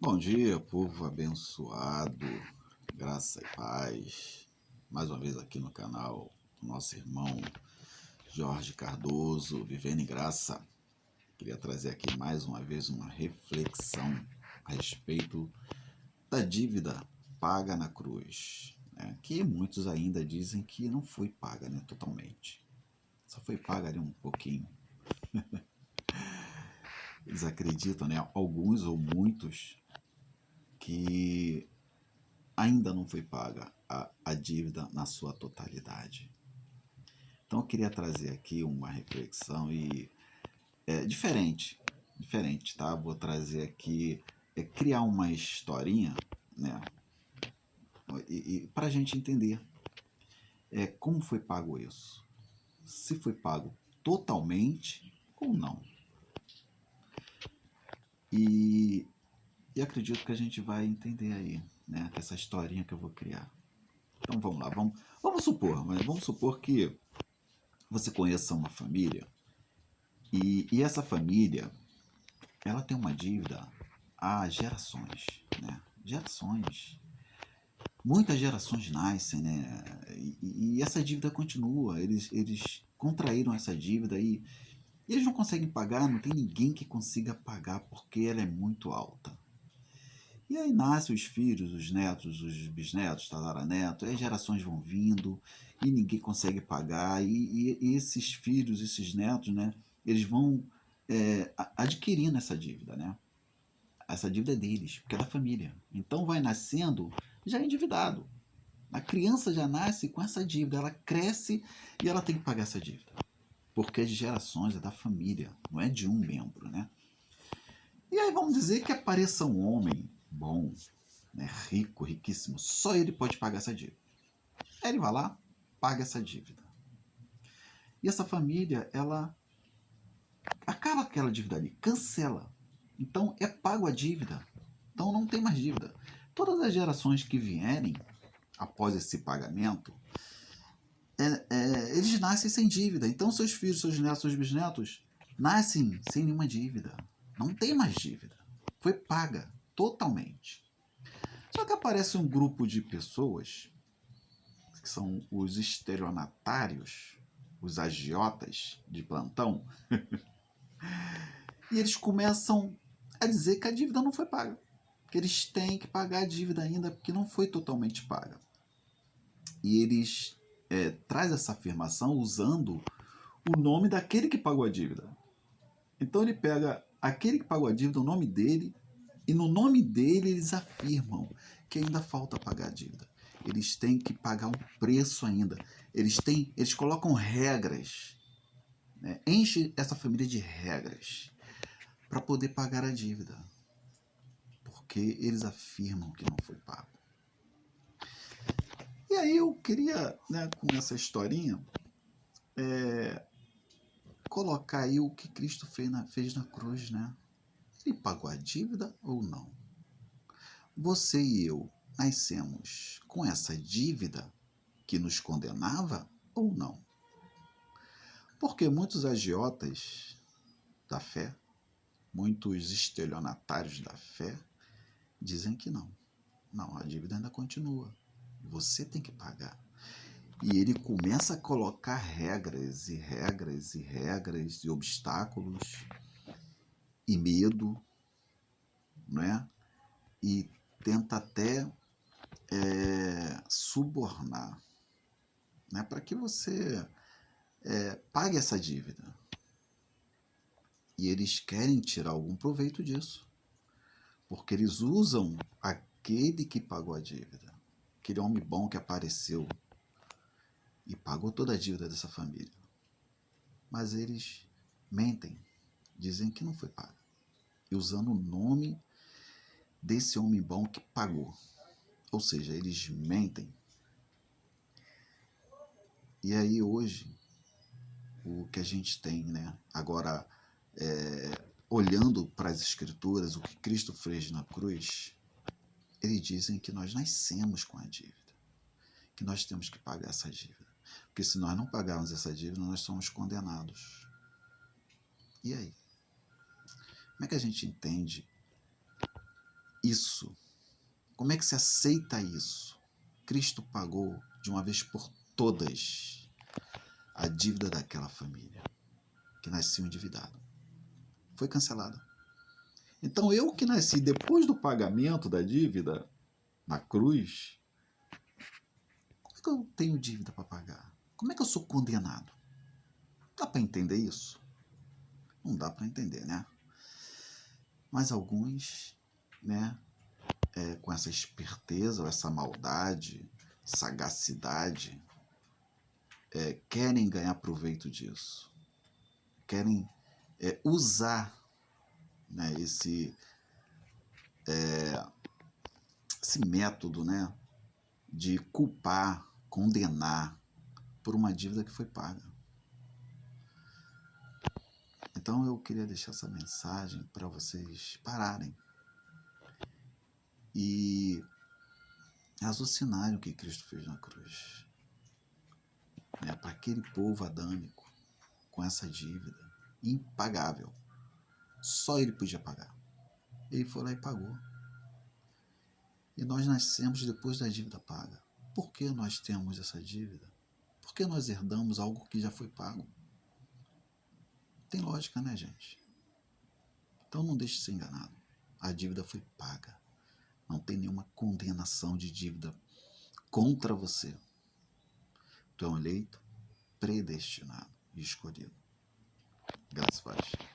Bom dia, povo abençoado, graça e paz. Mais uma vez aqui no canal do nosso irmão Jorge Cardoso, Vivendo em Graça. Queria trazer aqui mais uma vez uma reflexão a respeito da dívida paga na cruz, né? Que muitos ainda dizem que não foi paga, né, totalmente. Só foi paga ali um pouquinho. Eles acreditam, né, alguns ou muitos, que ainda não foi paga a dívida na sua totalidade. Então eu queria trazer aqui uma reflexão e diferente, tá? Vou trazer aqui, criar uma historinha, né? E para a gente entender como foi pago isso, se foi pago totalmente ou não. E, e acredito que a gente vai entender aí, né? Essa historinha que eu vou criar. Então vamos lá, vamos supor que você conheça uma família e essa família ela tem uma dívida há gerações, né? Gerações. Muitas gerações nascem, né? E essa dívida continua. Eles contraíram essa dívida e eles não conseguem pagar, não tem ninguém que consiga pagar porque ela é muito alta. E aí nascem os filhos, os netos, os bisnetos, tataranetos, aí gerações vão vindo e ninguém consegue pagar. E esses filhos, esses netos, né? Eles vão adquirindo essa dívida, né? Essa dívida é deles, porque é da família. Então vai nascendo já endividado. A criança já nasce com essa dívida, ela cresce e ela tem que pagar essa dívida. Porque as gerações é da família, não é de um membro, né? E aí vamos dizer que apareça um homem bom, né, rico, riquíssimo, só ele pode pagar essa dívida. Aí ele vai lá, paga essa dívida. E essa família, ela acaba aquela dívida ali, cancela. Então é pago a dívida. Então não tem mais dívida. Todas as gerações que vierem após esse pagamento, eles nascem sem dívida. Então seus filhos, seus netos, seus bisnetos nascem sem nenhuma dívida. Não tem mais dívida. Foi paga totalmente. Só que aparece um grupo de pessoas que são os estelionatários, os agiotas de plantão, e eles começam a dizer que a dívida não foi paga, que eles têm que pagar a dívida ainda porque não foi totalmente paga. E eles traz essa afirmação usando o nome daquele que pagou a dívida. Então ele pega aquele que pagou a dívida, o nome dele, e no nome dele eles afirmam que ainda falta pagar a dívida. Eles têm que pagar um preço ainda. Eles colocam regras, né? Enche essa família de regras para poder pagar a dívida, porque eles afirmam que não foi pago. E aí eu queria, né, com essa historinha, colocar aí o que Cristo fez na cruz, né? Ele pagou a dívida ou não? Você e eu nascemos com essa dívida que nos condenava ou não? Porque muitos agiotas da fé, muitos estelionatários da fé, dizem que não. Não, a dívida ainda continua. Você tem que pagar. E ele começa a colocar regras e regras e regras e obstáculos e medo, né? E tenta até subornar, né? Para que você pague essa dívida. E eles querem tirar algum proveito disso, porque eles usam aquele que pagou a dívida, aquele homem bom que apareceu e pagou toda a dívida dessa família. Mas eles mentem, dizem que não foi pago, e usando o nome desse homem bom que pagou. Ou seja, eles mentem. E aí hoje, o que a gente tem, né? Agora, olhando para as escrituras, o que Cristo fez na cruz, eles dizem que nós nascemos com a dívida, que nós temos que pagar essa dívida. Porque se nós não pagarmos essa dívida, nós somos condenados. E aí? Como é que a gente entende isso? Como é que se aceita isso? Cristo pagou de uma vez por todas a dívida daquela família que nasceu endividada. Foi cancelada. Então eu que nasci depois do pagamento da dívida na cruz, como é que eu tenho dívida para pagar? Como é que eu sou condenado? Dá para entender isso? Não dá para entender, né? Mas alguns, né, com essa esperteza, ou essa maldade, sagacidade, querem ganhar proveito disso. Querem usar, né, esse método, né, de culpar, condenar por uma dívida que foi paga. Então eu queria deixar essa mensagem para vocês pararem e raciocinarem o que Cristo fez na cruz, né, para aquele povo adâmico com essa dívida impagável. Só ele podia pagar. Ele foi lá e pagou. E nós nascemos depois da dívida paga. Por que nós temos essa dívida? Por que nós herdamos algo que já foi pago? Tem lógica, né, gente? Então não deixe de ser enganado. A dívida foi paga. Não tem nenhuma condenação de dívida contra você. Tu é um eleito, predestinado e escolhido. Graças a Deus.